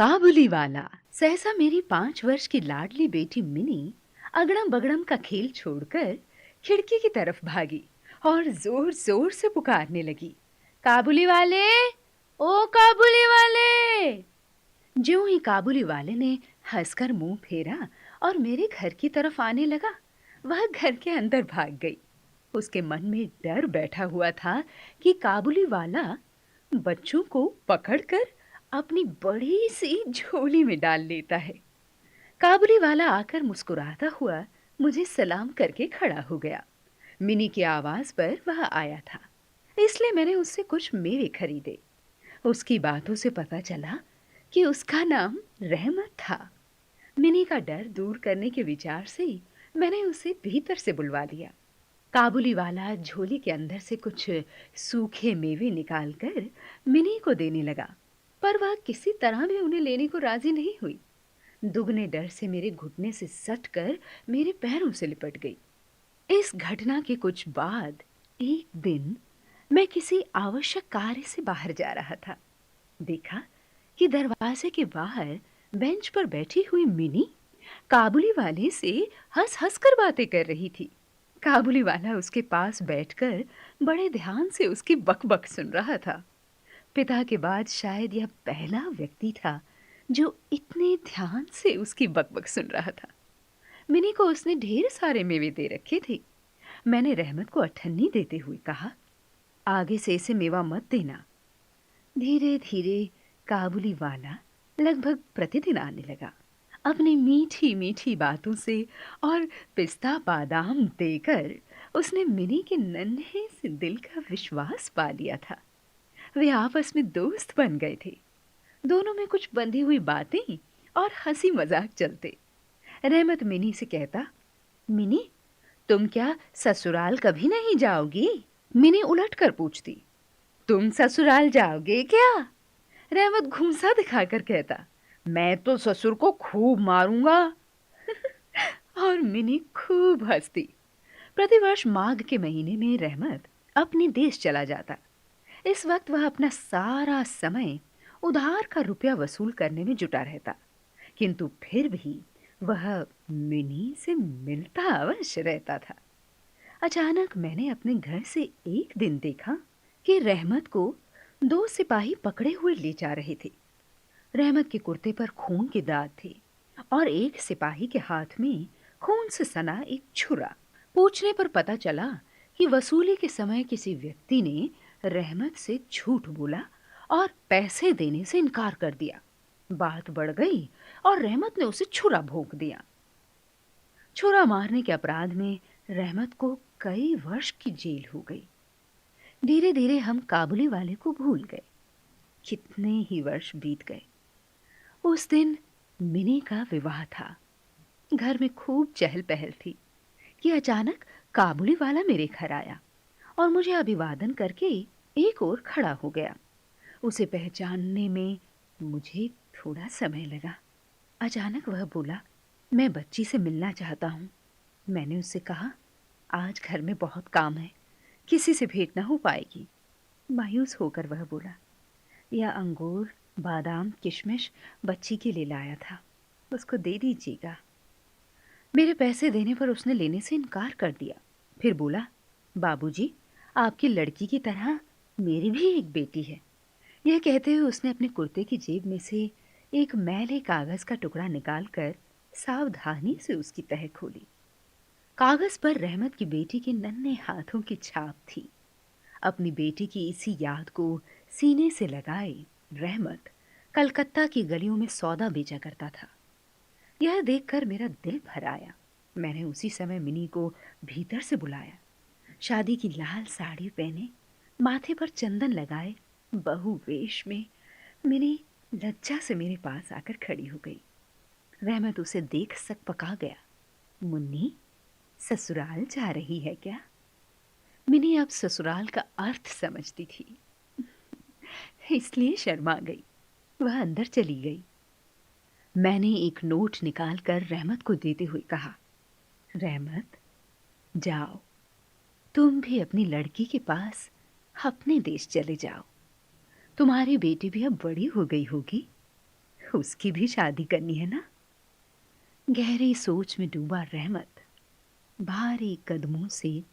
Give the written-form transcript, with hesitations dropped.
काबुली वाला। सहसा मेरी 5 वर्ष की लाडली बेटी मिनी अगड़म बगड़म का खेल छोड़कर खिड़की की तरफ भागी और जोर जोर से पुकारने लगी, काबुली वाले, ओ काबुली वाले। ज्यों ही काबुली वाले ने हंसकर मुंह फेरा और मेरे घर की तरफ आने लगा, वह घर के अंदर भाग गई। उसके मन में डर बैठा हुआ था कि काबुली वाला बच्चों को पकड़कर अपनी बड़ी सी झोली में डाल लेता है। काबुली वाला आकर मुस्कुराता हुआ मुझे सलाम करके खड़ा हो गया। मिनी की आवाज पर वह आया था, इसलिए मैंने उससे कुछ मेवे खरीदे। उसकी बातों से पता चला कि उसका नाम रहमत था। मिनी का डर दूर करने के विचार से मैंने उसे भीतर से बुलवा लिया। काबुली वाला झोली के अंदर से कुछ सूखे मेवे निकालकर मिनी को देने लगा, पर वह किसी तरह भी उन्हें लेने को राजी नहीं हुई। दुगने डर से मेरे घुटने से सटकर मेरे पैरों से लिपट गई। इस घटना के कुछ बाद एक दिन मैं किसी आवश्यक कार्य से बाहर जा रहा था। देखा कि दरवाजे के बाहर बेंच पर बैठी हुई मिनी काबुली वाले से हंस हंस कर बातें कर रही थी। काबुली वाला उसके पास बैठकर बड़े ध्यान से उसकी बकबक सुन रहा था। पिता के बाद शायद यह पहला व्यक्ति था जो इतने ध्यान से उसकी बकबक सुन रहा था। मिनी को उसने ढेर सारे मेवे दे रखे थे। मैंने रहमत को अठन्नी देते हुए कहा, आगे से इसे मेवा मत देना। धीरे धीरे काबुली वाला लगभग प्रतिदिन आने लगा। अपनी मीठी मीठी बातों से और पिस्ता बादाम देकर उसने मिनी के नन्हे से दिल का विश्वास पा लिया था। वे आपस में दोस्त बन गए थे। दोनों में कुछ बंधी हुई बातें और हंसी मजाक चलते। रहमत मिनी से कहता, मिनी, तुम क्या ससुराल कभी नहीं जाओगी? मिनी उलट कर पूछती, तुम ससुराल जाओगे क्या? रहमत घूंसा दिखाकर कहता, मैं तो ससुर को खूब मारूंगा। और मिनी खूब हंसती। प्रतिवर्ष माघ के महीने में रहमत अपने देश चला जाता। इस वक्त वह अपना सारा समय उधार का रुपया वसूल करने में जुटा रहता, किंतु फिर भी वह मिनी से मिलता अवश्य रहता था। अचानक मैंने अपने घर से एक दिन देखा कि रहमत को 2 सिपाही पकड़े हुए ले जा रहे थे। रहमत के कुर्ते पर खून के दाग थे और एक सिपाही के हाथ में खून से सना एक छुरा। पूछने पर पता चला कि वसूली के समय किसी व्यक्ति ने रहमत से झूठ बोला और पैसे देने से इनकार कर दिया। बात बढ़ गई और रहमत ने उसे छुरा भोंक दिया। छुरा मारने के अपराध में रहमत को कई वर्ष की जेल हो गई। धीरे धीरे हम काबुली वाले को भूल गए। कितने ही वर्ष बीत गए। उस दिन मिनी का विवाह था। घर में खूब चहल पहल थी कि अचानक काबुली वाला मेरे घर आया और मुझे अभिवादन करके एक ओर खड़ा हो गया। उसे पहचानने में मुझे थोड़ा समय लगा। अचानक वह बोला, मैं बच्ची से मिलना चाहता हूँ। मैंने उससे कहा, आज घर में बहुत काम है, किसी से भेंट ना हो पाएगी। मायूस होकर वह बोला, यह अंगूर, बादाम, किशमिश बच्ची के लिए लाया था, उसको दे दीजिएगा। मेरे पैसे देने पर उसने लेने से इनकार कर दिया। फिर बोला, बाबूजी, आपकी लड़की की तरह मेरी भी एक बेटी है। यह कहते हुए उसने अपने कुर्ते की जेब में से एक मैले कागज का टुकड़ा निकालकर सावधानी से उसकी तह खोली। कागज पर रहमत की बेटी के नन्हे हाथों की छाप थी। अपनी बेटी की इसी याद को सीने से लगाए रहमत कलकत्ता की गलियों में सौदा बेचा करता था। यह देखकर मेरा दिल भर आया। मैंने उसी समय मिनी को भीतर से बुलाया। शादी की लाल साड़ी पहने, माथे पर चंदन लगाए, बहु वेश में मिनी लज्जा से मेरे पास आकर खड़ी हो गई। रहमत उसे देख सकपका गया। मुन्नी, ससुराल जा रही है क्या? मिनी अब ससुराल का अर्थ समझती थी, इसलिए शर्मा गई। वह अंदर चली गई। मैंने एक नोट निकालकर रहमत को देते हुए कहा, रहमत, जाओ, तुम भी अपनी लड़की के पास अपने देश चले जाओ। तुम्हारी बेटी भी अब बड़ी हो गई होगी, उसकी भी शादी करनी है ना? गहरी सोच में डूबा रहमत भारी कदमों से